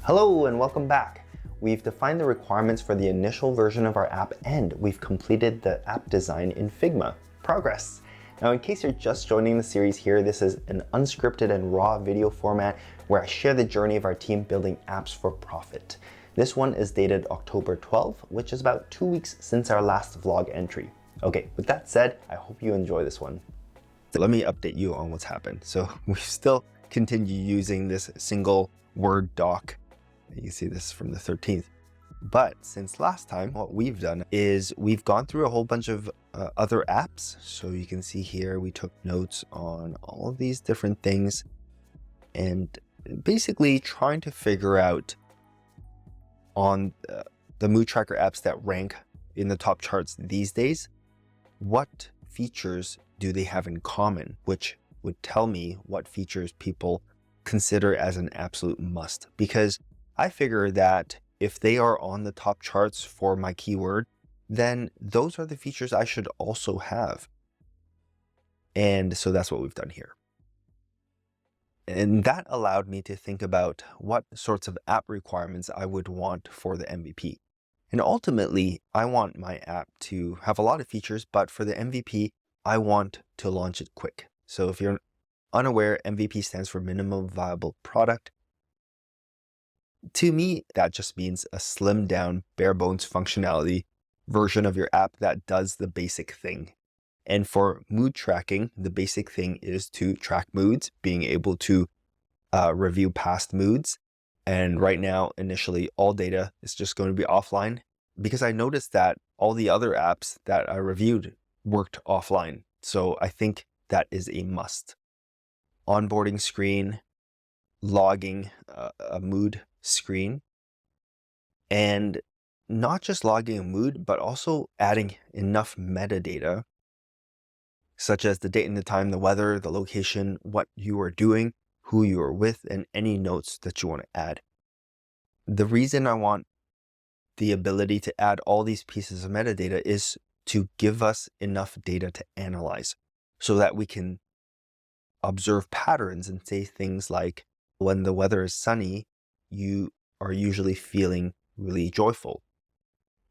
Hello and welcome back. We've defined the requirements for the initial version of our app and we've completed the app design in Figma. Progress! Now, in case you're just joining the series here, this is an unscripted and raw video format where I share the journey of our team building apps for profit. This one is dated October 12th, which is about 2 weeks since our last vlog entry. Okay, with that said, I hope you enjoy this one. Let me update you on what's happened. So we still continue using this single Word doc. You can see this from the 13th. But since last time, what we've done is we've gone through a whole bunch of other apps. So you can see here, we took notes on all of these different things and basically trying to figure out on the mood tracker apps that rank in the top charts these days, what features do they have in common, which would tell me what features people consider as an absolute must. Because I figure that if they are on the top charts for my keyword, then those are the features I should also have. And so that's what we've done here. And that allowed me to think about what sorts of app requirements I would want for the MVP. And ultimately, I want my app to have a lot of features, but for the MVP, I want to launch it quick. So if you're unaware, MVP stands for minimum viable product. To me, that just means a slimmed down, bare bones functionality version of your app that does the basic thing. And for mood tracking, the basic thing is to track moods, being able to review past moods. And right now, initially, all data is just going to be offline because I noticed that all the other apps that I reviewed worked offline. So I think that is a must. Onboarding screen, logging a mood screen, and not just logging a mood, but also adding enough metadata, such as the date and the time, the weather, the location, what you are doing, who you are with, and any notes that you want to add. The reason I want the ability to add all these pieces of metadata is to give us enough data to analyze so that we can observe patterns and say things like, when the weather is sunny, you are usually feeling really joyful.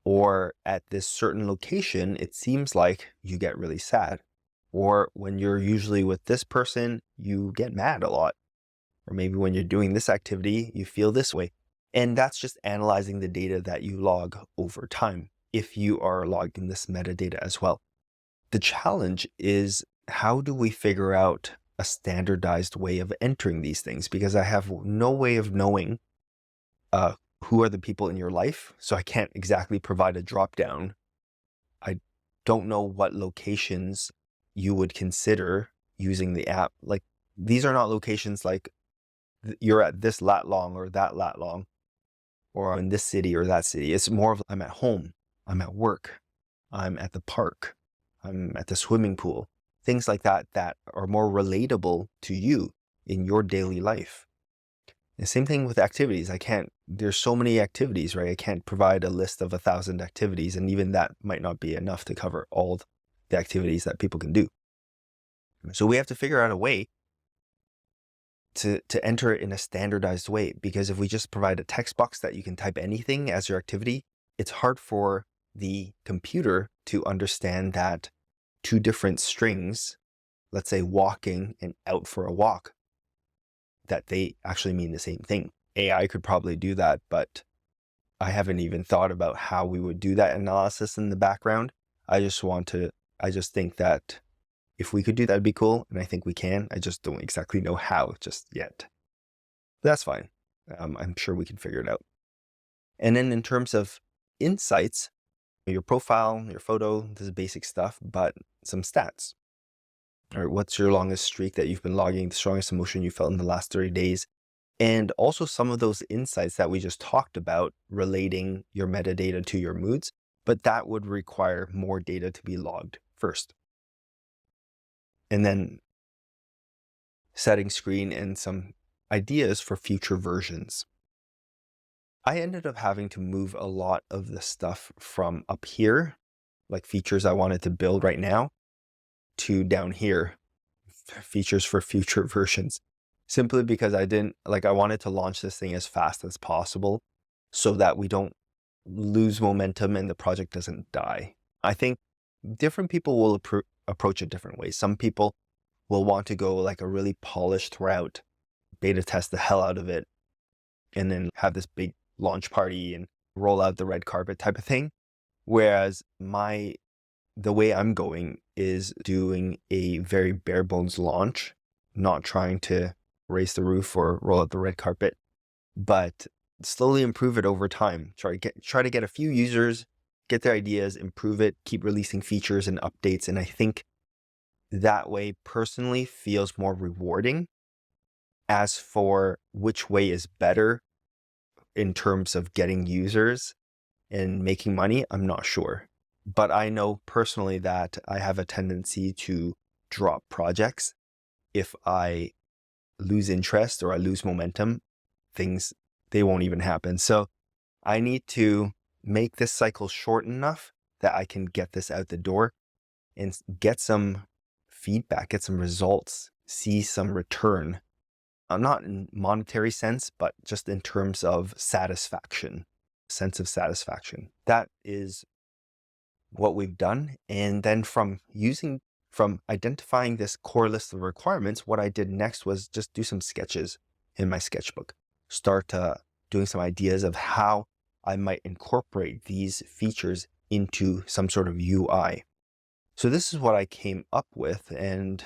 Or at this certain location, it seems like you get really sad. Or when you're usually with this person, you get mad a lot. Or maybe when you're doing this activity, you feel this way. And that's just analyzing the data that you log over time, if you are logging this metadata as well. The challenge is, how do we figure out a standardized way of entering these things? Because I have no way of knowing who are the people in your life. So I can't exactly provide a drop down. I don't know what locations you would consider using the app. Like, these are not locations like you're at this lat long or that lat long, or in this city or that city. It's more of, I'm at home, I'm at work, I'm at the park, I'm at the swimming pool. Things like that that are more relatable to you in your daily life. The same thing with activities. There's so many activities, right? I can't provide a list of 1,000 activities, and even that might not be enough to cover all the activities that people can do. So we have to figure out a way to enter it in a standardized way, because if we just provide a text box that you can type anything as your activity, it's hard for the computer to understand that two different strings, let's say walking and out for a walk, that they actually mean the same thing. AI could probably do that, but I haven't even thought about how we would do that analysis in the background. I just think that if we could do that, it'd be cool. And I think we can. I just don't exactly know how just yet. That's fine. I'm sure we can figure it out. And then in terms of insights, your profile, your photo, this is basic stuff, but some stats. Or what's your longest streak that you've been logging, the strongest emotion you felt in the last 30 days, and also some of those insights that we just talked about relating your metadata to your moods, but that would require more data to be logged first. And then setting screen and some ideas for future versions. I ended up having to move a lot of the stuff from up here, like features I wanted to build right now, to down here, features for future versions. simply because I wanted to launch this thing as fast as possible so that we don't lose momentum and the project doesn't die. I think different people will approach it different ways. Some people will want to go like a really polished route, beta test the hell out of it, and then have this big launch party and roll out the red carpet type of thing. Whereas the way I'm going is doing a very bare bones launch, not trying to raise the roof or roll out the red carpet, but slowly improve it over time. Try to get a few users, get their ideas, improve it, keep releasing features and updates. And I think that way personally feels more rewarding. As for which way is better in terms of getting users and making money, I'm not sure. But I know personally that I have a tendency to drop projects if I lose interest or I lose momentum. They won't even happen. So I need to make this cycle short enough that I can get this out the door and get some feedback, get some results, see some return. Not in monetary sense, but just in terms of satisfaction, sense of satisfaction. That is what we've done. And then from identifying this core list of requirements, what I did next was just do some sketches in my sketchbook. Start doing some ideas of how I might incorporate these features into some sort of UI. So this is what I came up with, and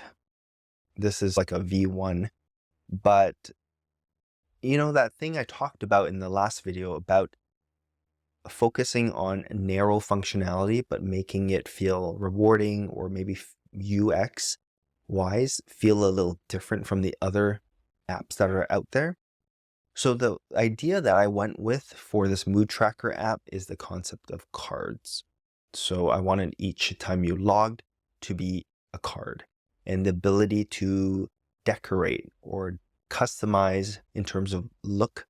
this is like a V1. But that thing I talked about in the last video about focusing on narrow functionality, but making it feel rewarding, or maybe UX wise feel a little different from the other apps that are out there. So the idea that I went with for this mood tracker app is the concept of cards. So I wanted each time you logged to be a card, and the ability to decorate or customize in terms of look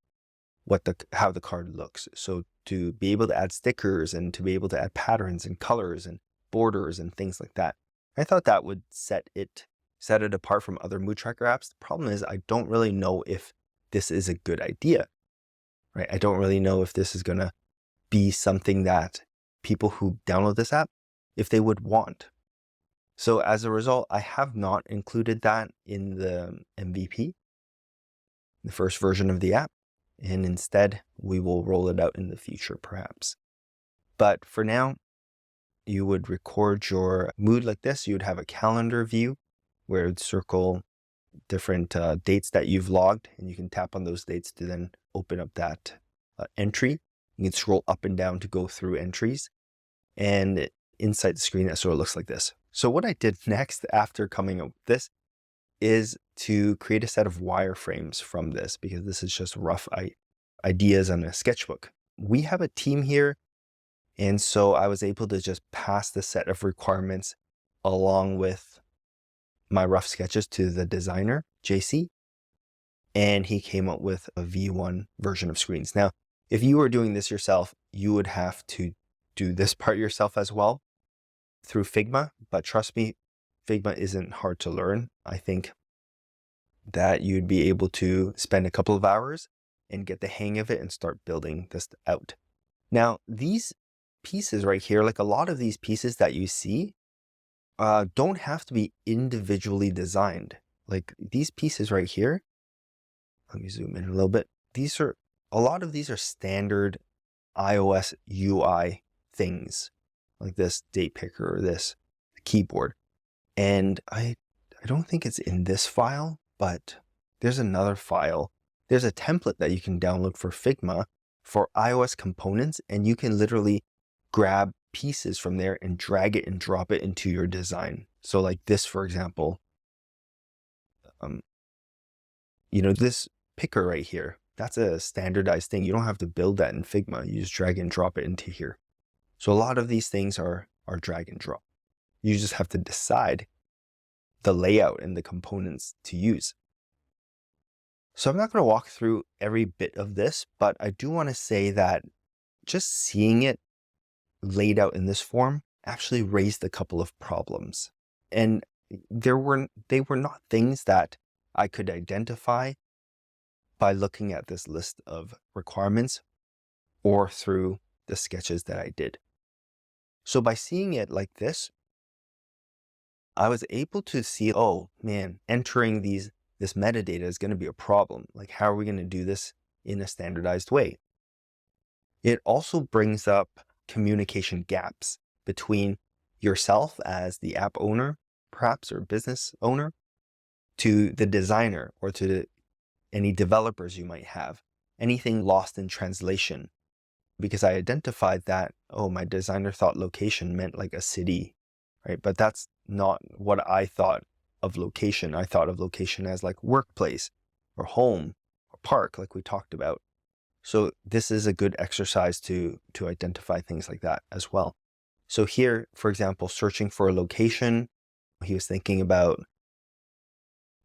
how the card looks. So to be able to add stickers and to be able to add patterns and colors and borders and things like that. I thought that would set it apart from other mood tracker apps. The problem is I don't really know if this is a good idea, right? I don't really know if this is going to be something that people who download this app, if they would want. So as a result, I have not included that in the MVP, the first version of the app, and instead we will roll it out in the future perhaps. But for now, you would record your mood like this. You would have a calendar view where it would circle different dates that you've logged, and you can tap on those dates to then open up that entry. You can scroll up and down to go through entries, and inside the screen that sort of looks like this. So what I did next after coming up with this is to create a set of wireframes from this, because this is just rough ideas on a sketchbook. We have a team here, and so I was able to just pass the set of requirements along with my rough sketches to the designer, JC, and he came up with a V1 version of screens. Now, if you were doing this yourself, you would have to do this part yourself as well through Figma, but trust me, Figma isn't hard to learn. I think that you'd be able to spend a couple of hours and get the hang of it and start building this out. Now, these pieces right here, like a lot of these pieces that you see, don't have to be individually designed. Like these pieces right here, let me zoom in a little bit. A lot of these are standard iOS UI things, like this date picker or this keyboard. And I don't think it's in this file, but there's another file. There's a template that you can download for Figma for iOS components, and you can literally grab pieces from there and drag it and drop it into your design. So like this, for example, this picker right here, that's a standardized thing. You don't have to build that in Figma. You just drag and drop it into here. So a lot of these things are drag and drop. You just have to decide the layout and the components to use. So I'm not going to walk through every bit of this, but I do want to say that just seeing it laid out in this form actually raised a couple of problems. And they were not things that I could identify by looking at this list of requirements or through the sketches that I did. So by seeing it like this, I was able to see, oh man, entering this metadata is going to be a problem. Like, how are we going to do this in a standardized way? It also brings up communication gaps between yourself as the app owner, perhaps, or business owner, to the designer or to any developers you might have. Anything lost in translation. Because I identified that, oh, my designer thought location meant like a city, right? But that's not what I thought of location. I thought of location as like workplace or home or park, like we talked about. So this is a good exercise to identify things like that as well. So here, for example, searching for a location, he was thinking about,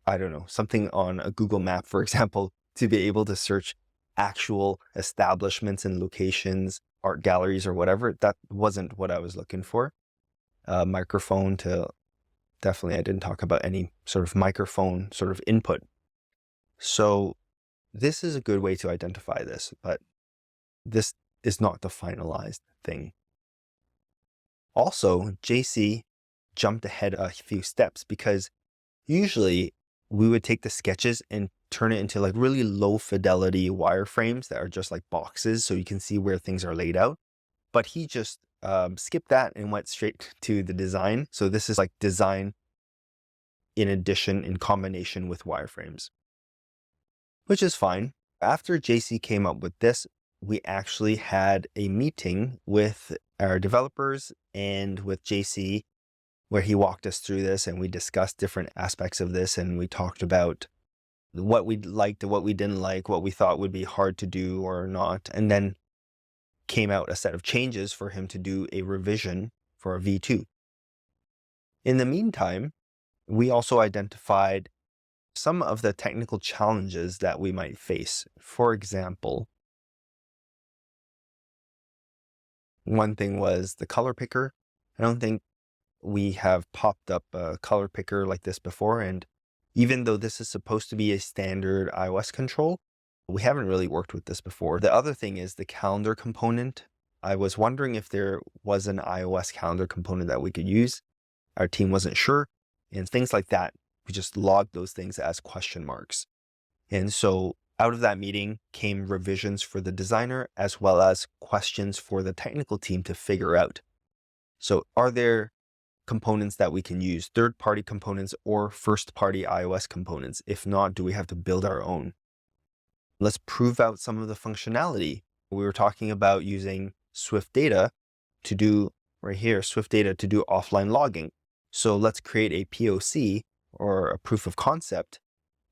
I don't know, something on a Google map, for example, to be able to search actual establishments and locations, art galleries or whatever. That wasn't what I was looking for. Microphone to, definitely I didn't talk about any sort of microphone sort of input. So this is a good way to identify this, but this is not the finalized thing. Also, JC jumped ahead a few steps because usually we would take the sketches and turn it into like really low fidelity wireframes that are just like boxes so you can see where things are laid out. But he just skipped that and went straight to the design. So this is like design in combination with wireframes, which is fine. After JC came up with this, we actually had a meeting with our developers and with JC where he walked us through this and we discussed different aspects of this and we talked about what we liked and what we didn't like, what we thought would be hard to do or not, and then came out a set of changes for him to do a revision for a V2. In the meantime, we also identified some of the technical challenges that we might face. For example, one thing was the color picker. I don't think we have popped up a color picker like this before, and even though this is supposed to be a standard iOS control, we haven't really worked with this before. The other thing is the calendar component. I was wondering if there was an iOS calendar component that we could use. Our team wasn't sure, and things like that. We just logged those things as question marks. And so out of that meeting came revisions for the designer as well as questions for the technical team to figure out. So are there components that we can use, third-party components or first-party iOS components? If not, do we have to build our own? Let's prove out some of the functionality. We were talking about using Swift Data to do, right here, Swift Data to do offline logging. So let's create a POC or a proof of concept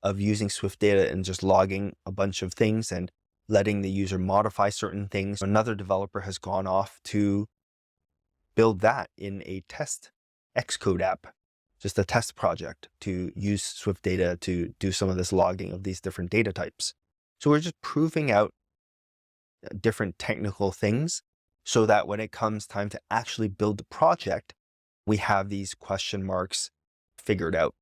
of using Swift Data and just logging a bunch of things and letting the user modify certain things. Another developer has gone off to build that in a test Xcode app, just a test project to use Swift Data to do some of this logging of these different data types. So we're just proving out different technical things so that when it comes time to actually build the project, we have these question marks figured out.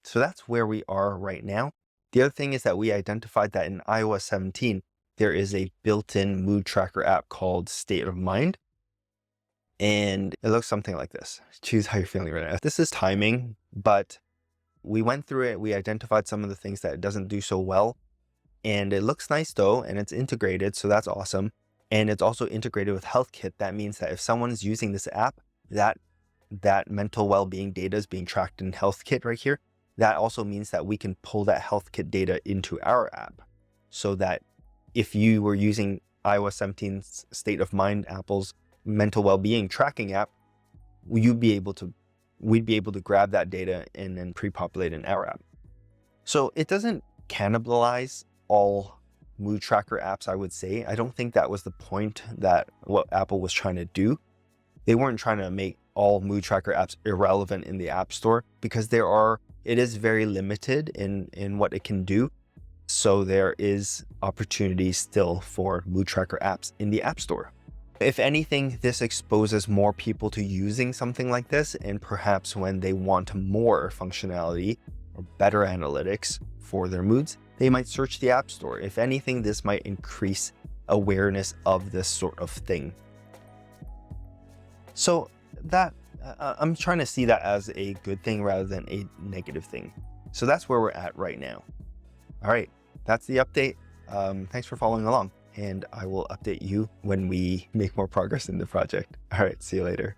So that's where we are right now. The other thing is that we identified that in iOS 17, there is a built-in mood tracker app called State of Mind. And it looks something like this. Choose how you're feeling right now. This is timing, but we went through it. We identified some of the things that it doesn't do so well. And it looks nice though, and it's integrated, so that's awesome. And it's also integrated with HealthKit. That means that if someone is using this app, that mental well-being data is being tracked in HealthKit right here. That also means that we can pull that HealthKit data into our app so that if you were using iOS 17's State of Mind, Apple's mental well-being tracking app, we'd be able to grab that data and then pre-populate in our app. So it doesn't cannibalize all mood tracker apps, I would say. I don't think that was the point that what Apple was trying to do. They weren't trying to make all mood tracker apps irrelevant in the App Store because it is very limited in what it can do. So there is opportunity still for mood tracker apps in the App Store. If anything, this exposes more people to using something like this, and perhaps when they want more functionality or better analytics for their moods, they might search the App Store. If anything, this might increase awareness of this sort of thing. So that I'm trying to see that as a good thing rather than a negative thing. So that's where we're at right now. All right, that's the update. Thanks for following along, and I will update you when we make more progress in the project. All right, see you later.